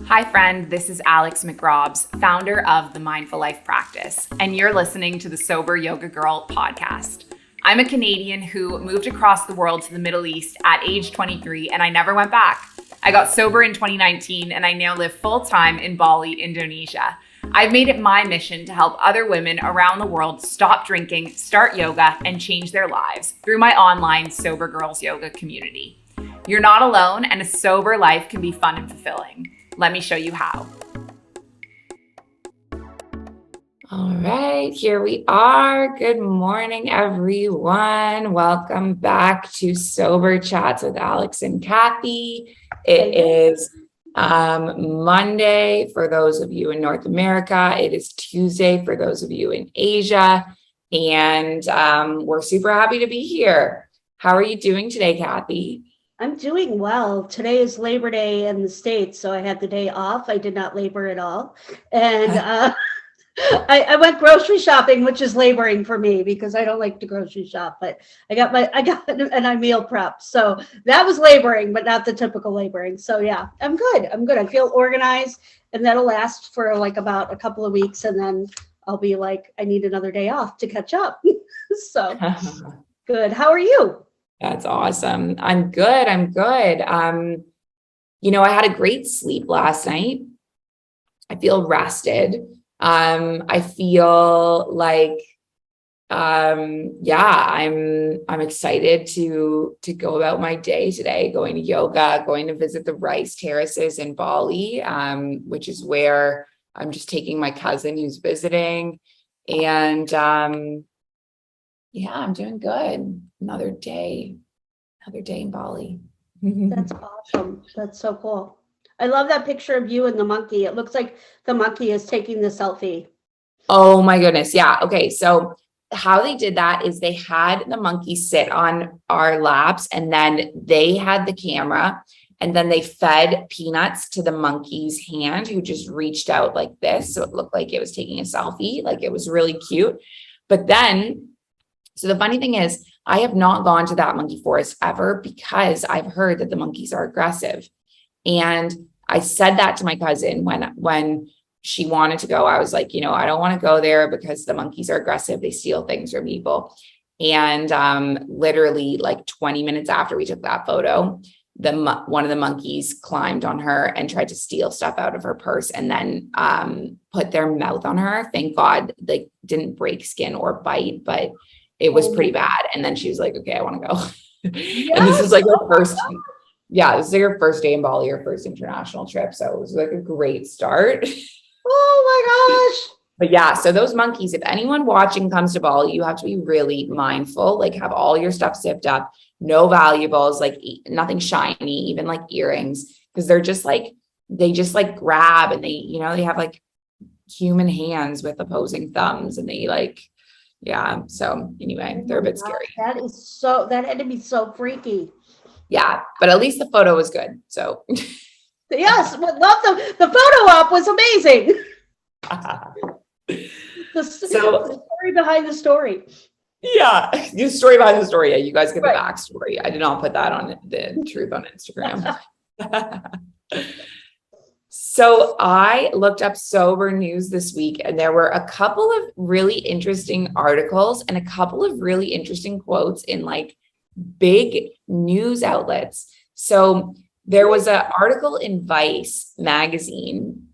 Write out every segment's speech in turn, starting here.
Hi, friend. This is Alex McRobbs, founder of the Mindful Life Practice, and you're listening to the Sober Yoga Girl podcast. I'm a Canadian who moved across the world to the Middle East at age 23, and I never went back. I got sober in 2019, and I now live full-time in Bali, Indonesia. I've made it my mission to help other women around the world stop drinking, start yoga, and change their lives through my online Sober Girls Yoga community. You're not alone, and a sober life can be fun and fulfilling. Let me show you how. All right, here we are. Good morning, everyone. Welcome back to Sober Chats with Alex and Cathy. It is Monday for those of you in North America. It is Tuesday for those of you in Asia. And we're super happy to be here. How are you doing today, Cathy? I'm doing well. Today is Labor Day in the States, so I had the day off. I did not labor at all. And I went grocery shopping, which is laboring for me because I don't like to grocery shop, but and I meal prep. So that was laboring, but not the typical laboring. So yeah, I'm good. I feel organized, and that'll last for like about a couple of weeks, and then I'll be like, I need another day off to catch up. So good. How are you? That's awesome. I'm good. I had a great sleep last night. I feel rested. I feel like, I'm excited to go about my day today, going to yoga, going to visit the rice terraces in Bali, which is where I'm just taking my cousin who's visiting. And, I'm doing good. Another day in Bali. That's awesome. That's so cool. I love that picture of you and the monkey. It looks like the monkey is taking the selfie. Oh my goodness. Yeah. Okay. So how they did that is they had the monkey sit on our laps, and then they had the camera, and then they fed peanuts to the monkey's hand, who just reached out like this. So it looked like it was taking a selfie. Like, it was really cute. But then, so the funny thing is, I have not gone to that monkey forest ever because I've heard that the monkeys are aggressive. And I said that to my cousin when she wanted to go. I was like, I don't want to go there because the monkeys are aggressive. They steal things from people. And literally like 20 minutes after we took that photo, one of the monkeys climbed on her and tried to steal stuff out of her purse, and then put their mouth on her. Thank God they didn't break skin or bite, but it was pretty bad. And then she was like, okay, I want to go. Yes. And this is like her first, this is like her first day in Bali, her first international trip. So it was like a great start. Oh my gosh. But yeah, so those monkeys, if anyone watching comes to Bali, you have to be really mindful, like have all your stuff zipped up, no valuables, like nothing shiny, even like earrings, because they just grab, and they have like human hands with opposing thumbs, and they like, so anyway, they're a bit scary. That had to be so freaky. Yeah, but at least the photo was good. So yes, love the photo op was amazing. The story behind the story. Yeah, the story behind the story. Yeah, you guys get the backstory. I did not put that on the truth on Instagram. So I looked up sober news this week, and there were a couple of really interesting articles and a couple of really interesting quotes in like big news outlets. So there was an article in Vice magazine,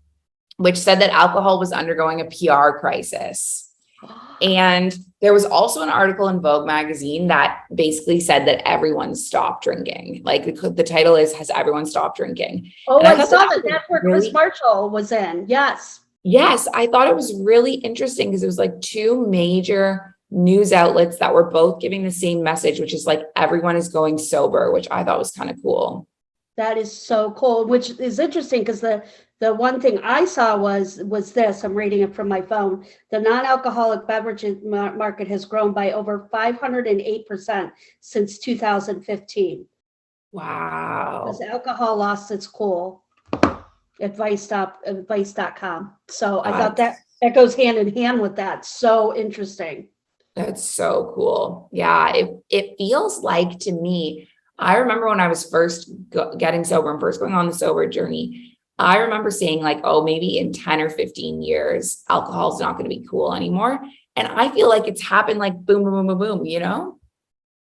which said that alcohol was undergoing a PR crisis. And there was also an article in Vogue magazine that basically said that everyone stopped drinking. Like the title is, "Has everyone stopped drinking?" Oh, I saw that. That's where Chris Marshall was in. Yes. Yes. I thought it was really interesting because it was like two major news outlets that were both giving the same message, which is like everyone is going sober, which I thought was kind of cool. That is so cool, which is interesting because the one thing I saw was this. I'm reading it from my phone. The non-alcoholic beverage market has grown by over 508% since 2015. Wow. Because alcohol lost its cool at vice.com. So I thought that goes hand in hand with that. So interesting. That's so cool. Yeah, it feels like to me, I remember when I was first getting sober and first going on the sober journey, I remember saying like, oh, maybe in 10 or 15 years, alcohol is not going to be cool anymore. And I feel like it's happened like boom, boom, boom, boom, boom.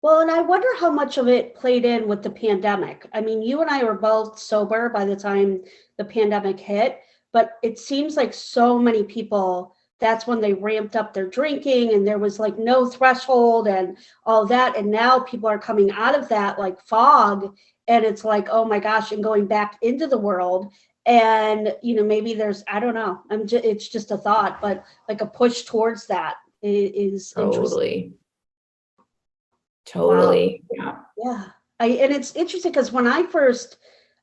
Well, and I wonder how much of it played in with the pandemic. I mean, you and I were both sober by the time the pandemic hit, but it seems like so many people, that's when they ramped up their drinking and there was like no threshold and all that. And now people are coming out of that like fog and it's like, oh my gosh, and going back into the world. And, maybe there's, I don't know, it's just a thought, but like a push towards that is interesting. Totally. Wow. Yeah. Yeah. And it's interesting because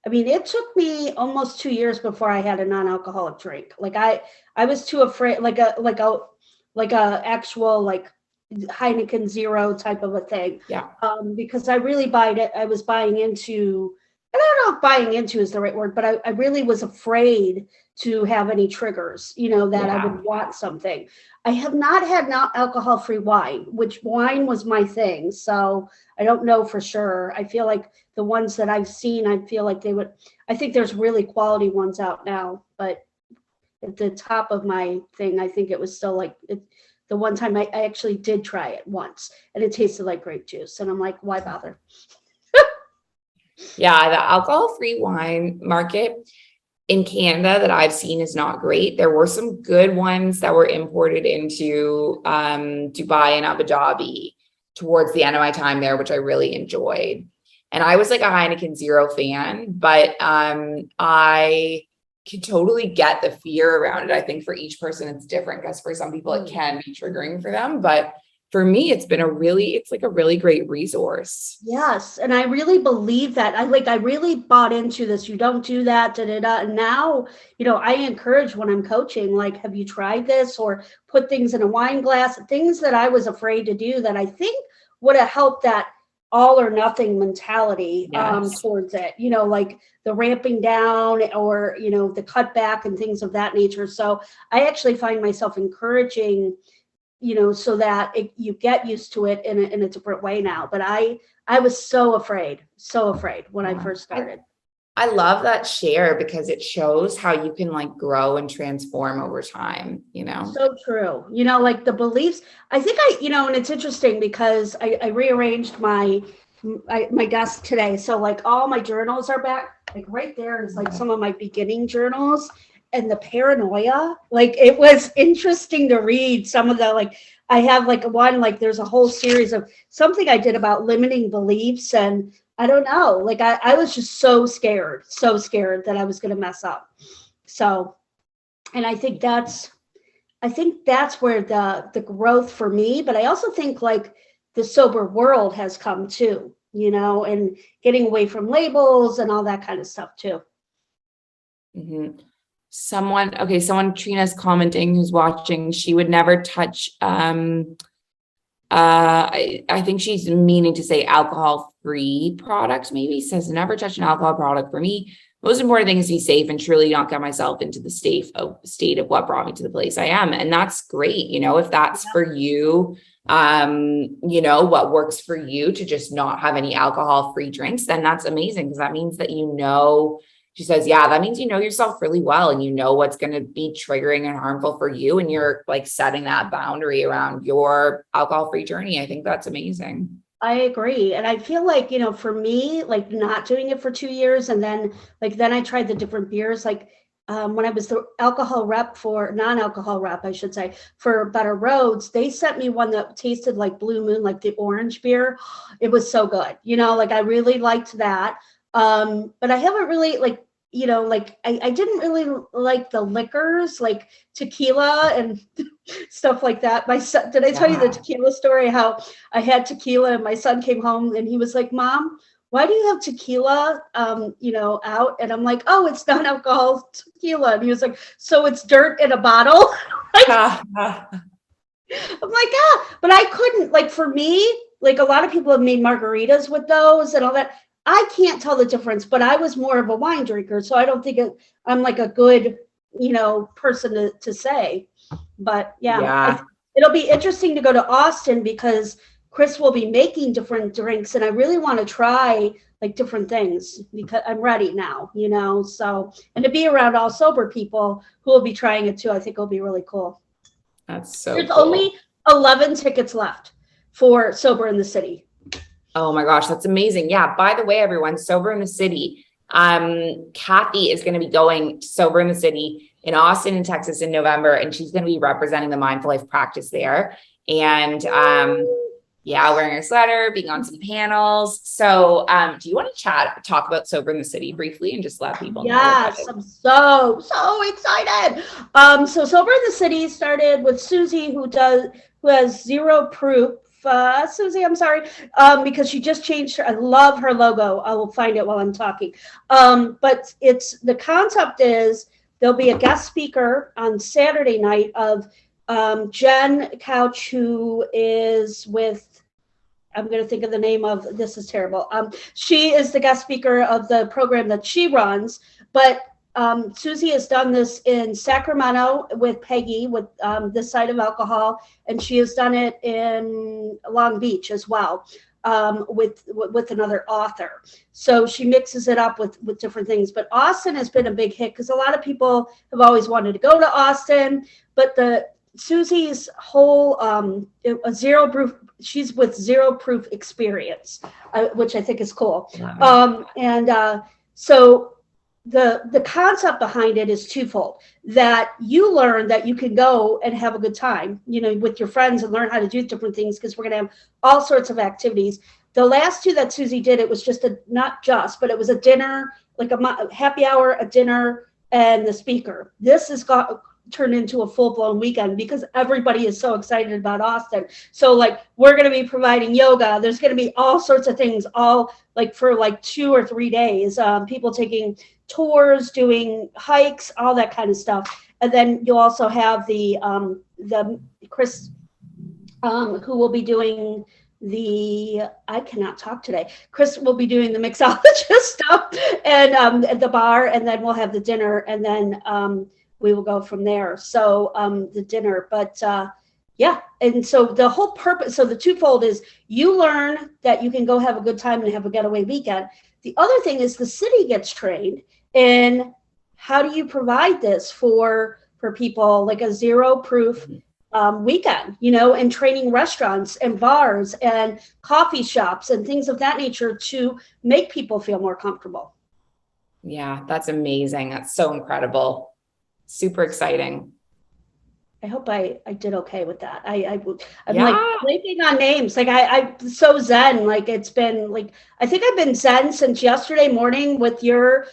it took me almost 2 years before I had a non-alcoholic drink. Like I was too afraid, like a actual like Heineken Zero type of a thing. Yeah. Because I really I was buying into, and I don't know if buying into is the right word, but I really was afraid to have any triggers, that I would want something. I have not had alcohol-free wine, which wine was my thing. So I don't know for sure. I feel like the ones that I've seen, I feel like I think there's really quality ones out now, but at the top of my thing, I think it was still like the one time I actually did try it once and it tasted like grape juice. And I'm like, why bother? Yeah. The alcohol-free wine market in Canada that I've seen is not great. There were some good ones that were imported into Dubai and Abu Dhabi towards the end of my time there, which I really enjoyed. And I was like a Heineken Zero fan, but I could totally get the fear around it. I think for each person it's different because for some people it can be triggering for them, but for me it's like a really great resource. Yes, and I really believe that. I really bought into this. You don't do that, da da da. And now, I encourage when I'm coaching, like, have you tried this or put things in a wine glass? Things that I was afraid to do that I think would have helped that all or nothing mentality towards it. Like the ramping down or the cutback and things of that nature. So I actually find myself encouraging, so that you get used to it in a different way now. But I was so afraid when I first started. I love that share because it shows how you can like grow and transform over time, So true. Like the beliefs, I think and it's interesting because I rearranged my desk today. So like all my journals are back, like right there is like some of my beginning journals. And the paranoia, like it was interesting to read some of the, like, I have like one, like there's a whole series of something I did about limiting beliefs. And I don't know, like I was just so scared that I was going to mess up. So, and I think that's where the growth for me, but I also think like the sober world has come too, and getting away from labels and all that kind of stuff too. Mm-hmm. Someone, Trina's commenting who's watching, she would never touch, I think she's meaning to say alcohol-free product, maybe says never touch an alcohol product. For me, most important thing is be safe and truly not get myself into the state of what brought me to the place I am. And that's great. if that's for you, what works for you to just not have any alcohol-free drinks, then that's amazing. Because that means that, she says, yeah, that means you know yourself really well and you know what's going to be triggering and harmful for you. And you're like setting that boundary around your alcohol-free journey. I think that's amazing. I agree. And I feel like, for me, like not doing it for 2 years and then I tried the different beers, like when I was the non-alcohol rep, I should say, for Better Roads, they sent me one that tasted like Blue Moon, like the orange beer. It was so good. Like I really liked that. But I haven't really I didn't really like the liquors, like tequila and stuff like that. My son, did I tell you the tequila story? How I had tequila and my son came home and he was like, "Mom, why do you have tequila, out?" And I'm like, "Oh, it's non-alcohol tequila." And he was like, "So it's dirt in a bottle?" I'm like, but I couldn't, like, for me, like a lot of people have made margaritas with those and all that. I can't tell the difference, but I was more of a wine drinker. So I don't think I'm like a good, person to say, but yeah. It'll be interesting to go to Austin because Chris will be making different drinks, and I really want to try like different things because I'm ready now, so, and to be around all sober people who will be trying it too, I think will be really cool. That's so There's cool. only 11 tickets left for Sober in the City. Oh my gosh, that's amazing. Yeah. By the way, everyone, Sober in the City. Cathy is going to be going to Sober in the City in Austin, in Texas in November, and she's going to be representing the Mindful Life practice there. And yeah, wearing her sweater, being on some panels. So do you want to talk about Sober in the City briefly and just let people know? Yes, I'm so excited. So Sober in the City started with Susie, who has zero proof. Susie, I'm sorry, because she just changed her. I love her logo. I will find it while I'm talking. But the concept is there'll be a guest speaker on Saturday night of Jen Couch, who is with, I'm going to think of the name of, this is terrible. She is the guest speaker of the program that she runs, but Susie has done this in Sacramento with Peggy, with This Side of Alcohol, and she has done it in Long Beach as well, with another author. So she mixes it up with different things. But Austin has been a big hit because a lot of people have always wanted to go to Austin, but Susie's whole she's with zero proof experience, which I think is cool. So the concept behind it is twofold: that you learn that you can go and have a good time, with your friends, and learn how to do different things, because we're going to have all sorts of activities. The last two that Susie did, it was just but it was a dinner, like a happy hour, a dinner, and the speaker. This has turned into a full-blown weekend because everybody is so excited about Austin. So like, we're going to be providing yoga. There's going to be all sorts of things, all like for like 2 or 3 days, people taking tours, doing hikes, all that kind of stuff. And then you'll also have the Chris, who will be doing I cannot talk today. Chris will be doing the mixologist stuff and at the bar, and then we'll have the dinner, and then we will go from there. So the dinner, but yeah. And so the whole purpose, so the twofold is you learn that you can go have a good time and have a getaway weekend. The other thing is the city gets trained in how do you provide this for people, like a zero proof weekend, and training restaurants and bars and coffee shops and things of that nature to make people feel more comfortable. Yeah, that's amazing. That's so incredible. Super exciting. I hope I did okay with that. I'm Yeah. like blanking on names. Like I'm so zen. Like it's been like, I think I've been zen since yesterday morning with your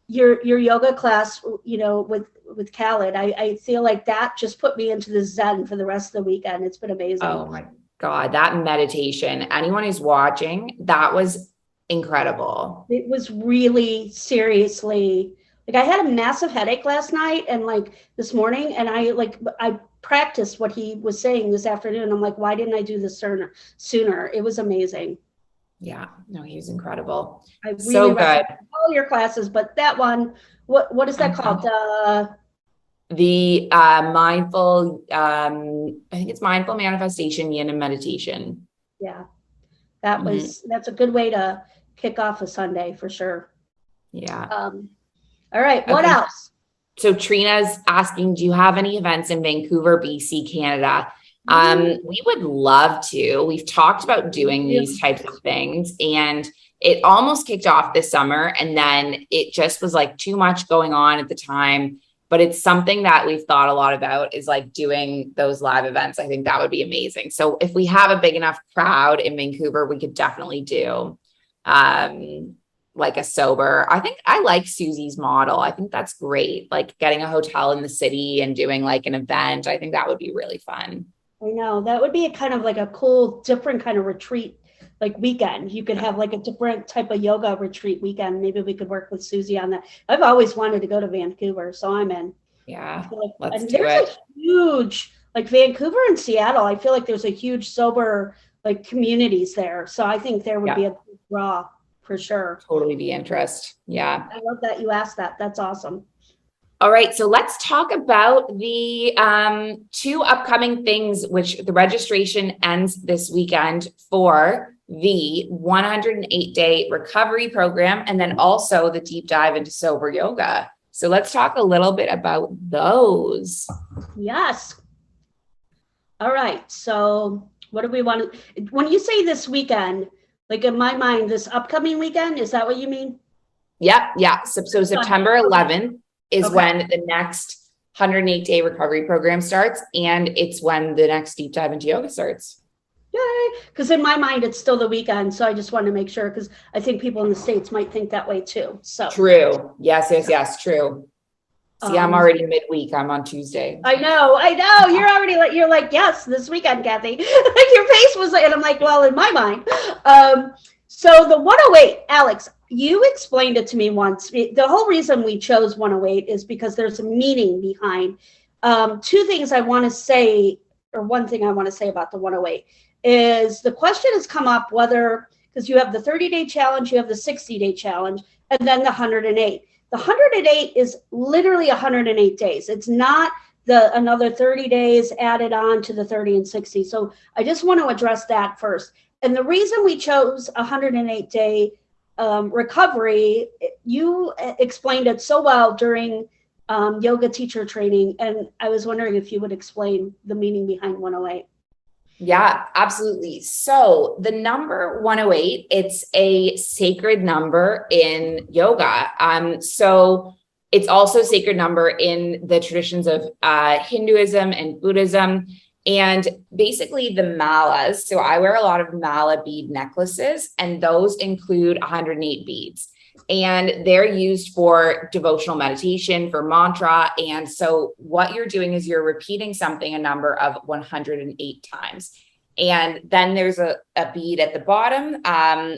yoga class, with Khaled. I feel like that just put me into the zen for the rest of the weekend. It's been amazing. Oh my God, that meditation, anyone who's watching, that was incredible. It was really seriously, like I had a massive headache last night and like this morning, and I practiced what he was saying this afternoon. I'm like, why didn't I do this sooner? It was amazing. Yeah, no, he was incredible. I really So good. All your classes, but that one, what is that called? The mindful, I think it's mindful manifestation, yin, and meditation. Yeah, that's a good way to kick off a Sunday for sure. Yeah. All right. What else? So Trina's asking, do you have any events in Vancouver, BC, Canada? We would love to. We've talked about doing these types of things, and it almost kicked off this summer, and then it just was like too much going on at the time. But it's something that we've thought a lot about, is like doing those live events. I think that would be amazing. So if we have a big enough crowd in Vancouver, we could definitely do like a sober. I think I like Susie's model. I think that's great. Like getting a hotel in the city and doing like an event. I think that would be really fun. I know that would be a kind of like a cool, different kind of retreat, like weekend. You could have like a different type of yoga retreat weekend. Maybe we could work with Susie on that. I've always wanted to go to Vancouver, so I'm in. Yeah, let's do it. A huge, like Vancouver and Seattle, I feel like there's a huge sober like communities there. So I think there would be a big draw for sure. Totally be interest. Yeah. I love that you asked that. That's awesome. All right, so let's talk about the 2 upcoming things, which the registration ends this weekend for the 108-day recovery program, and then also the deep dive into sober yoga. So let's talk a little bit about those. Yes. All right. So what do we want to, when you say this weekend, like in my mind, this upcoming weekend, is that what you mean? Yep, yeah. So September 11th is Okay. when the next 108-day recovery program starts, and it's when the next deep dive into yoga starts. Yay. Because in my mind, it's still the weekend. So I just want to make sure, because I think people in the States might think that way too. So True. Yes, true. See, I'm already midweek. I'm on Tuesday. I know. You're already like, you're like, yes, this weekend, Kathy. Like your face was like, and I'm like, well, in my mind. So the 108, Alex, you explained it to me once. The whole reason we chose 108 is because there's a meaning behind 2 things I want to say, or one thing I want to say about the 108 is the question has come up whether, because you have the 30-day challenge, you have the 60-day challenge, and then the 108. The 108 is literally 108 days. It's not another 30 days added on to the 30 and 60. So I just want to address that first. And the reason we chose 108-day recovery, you explained it so well during yoga teacher training. And I was wondering if you would explain the meaning behind 108. Yeah, absolutely. So the number 108, it's a sacred number in yoga. So it's also a sacred number in the traditions of Hinduism and Buddhism. And basically the malas. So I wear a lot of mala bead necklaces, and those include 108 beads. And they're used for devotional meditation, for mantra. And so what you're doing is you're repeating something a number of 108 times. And then there's a bead at the bottom,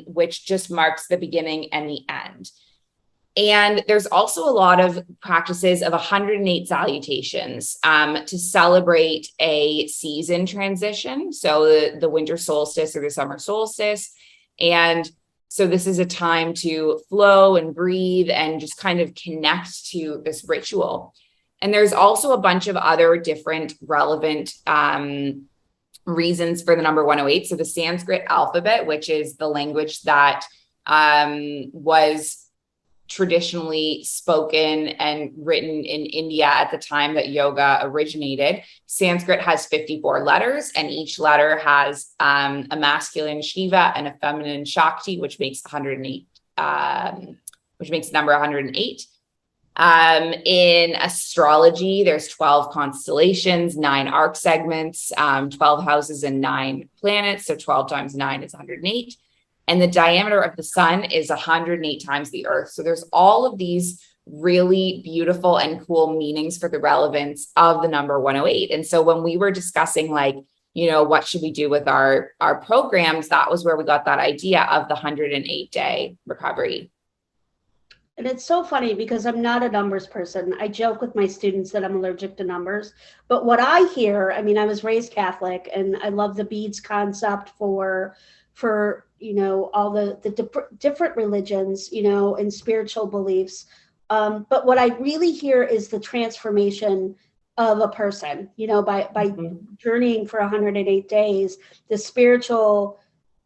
which just marks the beginning and the end. And there's also a lot of practices of 108 salutations to celebrate a season transition. So the winter solstice or the summer solstice. And so this is a time to flow and breathe and just kind of connect to this ritual. And there's also a bunch of other different relevant reasons for the number 108. So the Sanskrit alphabet, which is the language that was traditionally spoken and written in India at the time that yoga originated. Sanskrit has 54 letters, and each letter has a masculine Shiva and a feminine Shakti, which makes 108, which makes the number 108. In astrology, there's 12 constellations, 9 arc segments, 12 houses and 9 planets. So 12 times 9 is 108. And the diameter of the sun is 108 times the earth. So there's all of these really beautiful and cool meanings for the relevance of the number 108. And so when we were discussing, like, you know, what should we do with our programs, that was where we got that idea of the 108-day recovery. And it's so funny because I'm not a numbers person. I joke with my students that I'm allergic to numbers. But what I hear, I mean, I was raised Catholic, and I love the beads concept for you know, all the different religions, you know, and spiritual beliefs. But what I really hear is the transformation of a person, you know, by journeying for 108 days, the spiritual,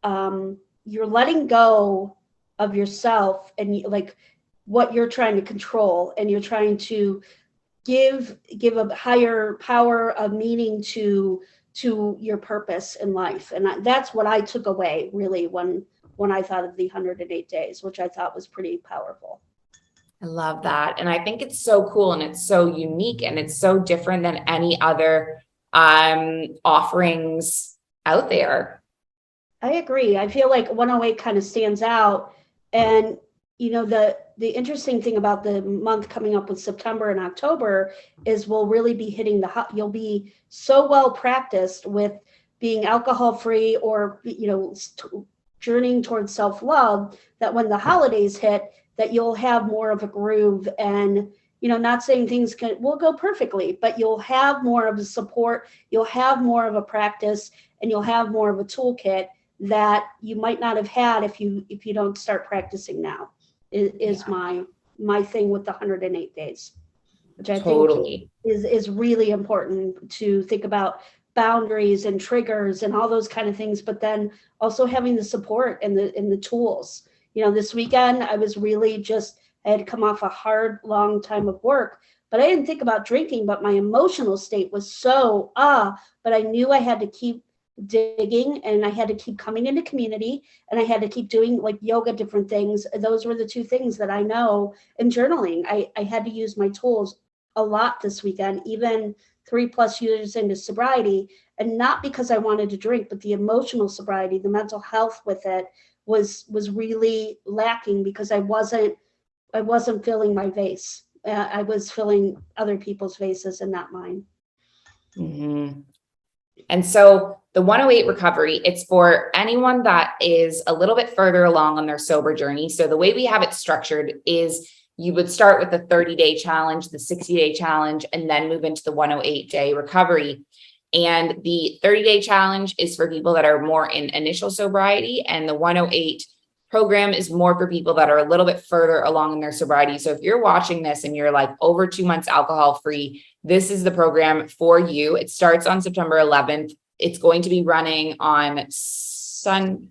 you're letting go of yourself and like what you're trying to control, and you're trying to give a higher power of meaning to your purpose in life. And that's what I took away really when I thought of the 108 days, which I thought was pretty powerful. I love that. And I think it's so cool, and it's so unique, and it's so different than any other offerings out there. I agree. I feel like 108 kind of stands out. And, you know, the interesting thing about the month coming up with September and October is we'll really be hitting you'll be so well practiced with being alcohol free, or, you know, journeying towards self-love, that when the holidays hit, that you'll have more of a groove. And, you know, not saying things will go perfectly, but you'll have more of a support, you'll have more of a practice, and you'll have more of a toolkit that you might not have had if you don't start practicing now. Is my thing with the 108 days. which I think Totally. is really important to think about boundaries and triggers and all those kind of things, but then also having the support and the tools. This weekend I was really I had come off a hard, long time of work, but I didn't think about drinking, but my emotional state was but I knew I had to keep digging and I had to keep coming into community and I had to keep doing like yoga, different things. Those were the two things that I know. And journaling, I had to use my tools a lot this weekend, even 3+ years into sobriety, and not because I wanted to drink, but the emotional sobriety, the mental health with it was really lacking because I wasn't filling my vase. I was filling other people's vases and not mine. Mm-hmm. And so the 108 recovery, it's for anyone that is a little bit further along on their sober journey. So the way we have it structured is you would start with the 30-day challenge, the 60-day challenge, and then move into the 108-day recovery. And the 30-day challenge is for people that are more in initial sobriety, and the 108 program is more for people that are a little bit further along in their sobriety. So if you're watching this and you're like over 2 months alcohol free, this is the program for you. It starts on September 11th. It's going to be running on Sunday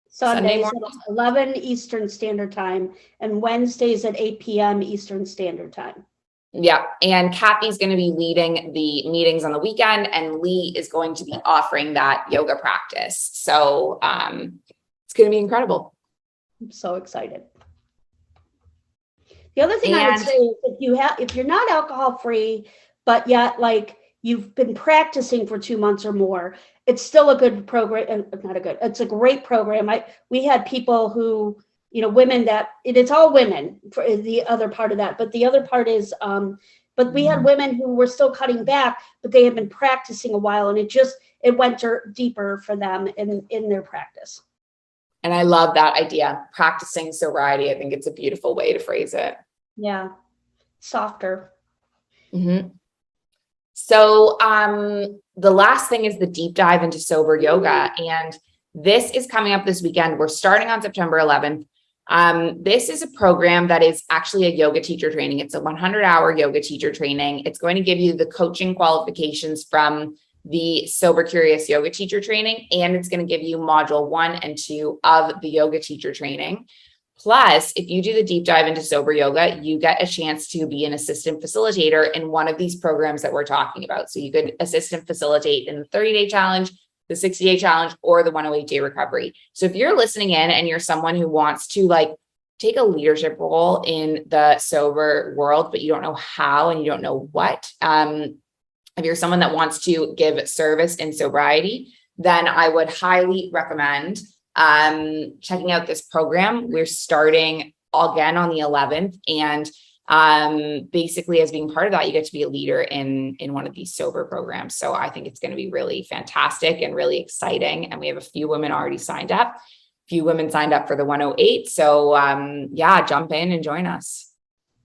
Sundays morning. at 11 Eastern Standard Time and Wednesdays at 8 p.m. Eastern Standard Time. Yeah. And Kathy's going to be leading the meetings on the weekend, and Lee is going to be offering that yoga practice. So it's going to be incredible. I'm so excited. The other thing I would say is if you're not alcohol free, but yet like you've been practicing for 2 months or more, it's still a good program. It's a great program. We had people who, women it's all women for the other part of that. But the other part is, but we had women who were still cutting back, but they had been practicing a while, and it went deeper for them in their practice. And I love that idea, practicing sobriety. I think it's a beautiful way to phrase it. Yeah. Softer. Mm-hmm. So the last thing is the deep dive into sober yoga. And this is coming up this weekend. We're starting on September 11th. This is a program that is actually a yoga teacher training. It's a 100-hour yoga teacher training. It's going to give you the coaching qualifications from the Sober Curious yoga teacher training, and it's going to give you module 1 and 2 of the yoga teacher training. Plus, if you do the deep dive into sober yoga, you get a chance to be an assistant facilitator in one of these programs that we're talking about. So you could assistant facilitate in the 30-day challenge, the 60-day challenge, or the 108-day recovery. So if you're listening in and you're someone who wants to take a leadership role in the sober world, but you don't know how and you don't know what, if you're someone that wants to give service in sobriety, then I would highly recommend checking out this program. We're starting again on the 11th. And basically, as being part of that, you get to be a leader in one of these sober programs. So I think it's going to be really fantastic and really exciting. And we have a few women already signed up. Few women signed up for the 108. So jump in and join us.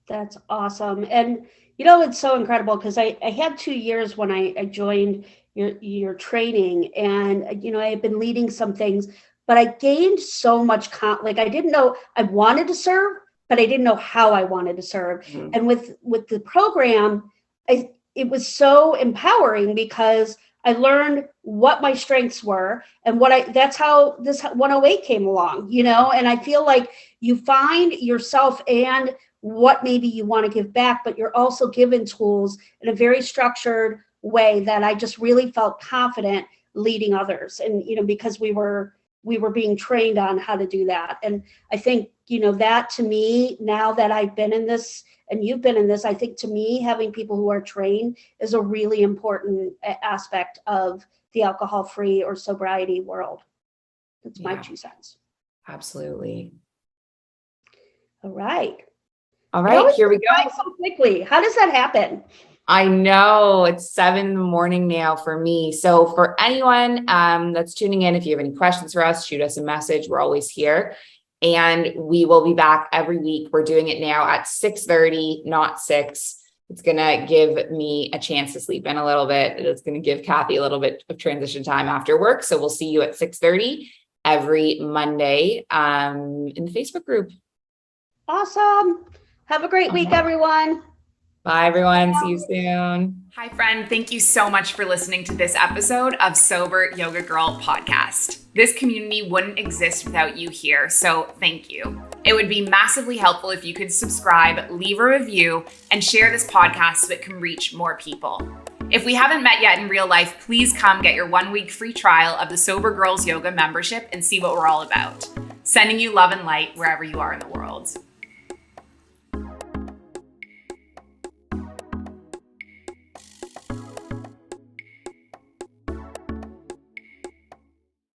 That's awesome. And it's so incredible because I had 2 years when I joined your training, and I had been leading some things, but I gained so much I didn't know I wanted to serve, but I didn't know how I wanted to serve. Mm-hmm. And with the program, it was so empowering because I learned what my strengths were and that's how this 108 came along, and I feel like you find yourself and what maybe you want to give back, but you're also given tools in a very structured way that I just really felt confident leading others. And, because we were being trained on how to do that. And I think, that to me, now that I've been in this and you've been in this, I think to me, having people who are trained is a really important aspect of the alcohol-free or sobriety world. That's my 2 cents. Absolutely. All right, here we go. So quickly. How does that happen? I know it's 7 a.m. now for me. So for anyone that's tuning in, if you have any questions for us, shoot us a message. We're always here. And we will be back every week. We're doing it now at 6:30, not 6. It's going to give me a chance to sleep in a little bit. It's going to give Kathy a little bit of transition time after work. So we'll see you at 6:30 every Monday in the Facebook group. Awesome. Have a great week, everyone. Bye, everyone. See you soon. Hi, friend. Thank you so much for listening to this episode of Sober Yoga Girl podcast. This community wouldn't exist without you here, so thank you. It would be massively helpful if you could subscribe, leave a review, and share this podcast so it can reach more people. If we haven't met yet in real life, please come get your 1-week free trial of the Sober Girls Yoga membership and see what we're all about. Sending you love and light wherever you are in the world.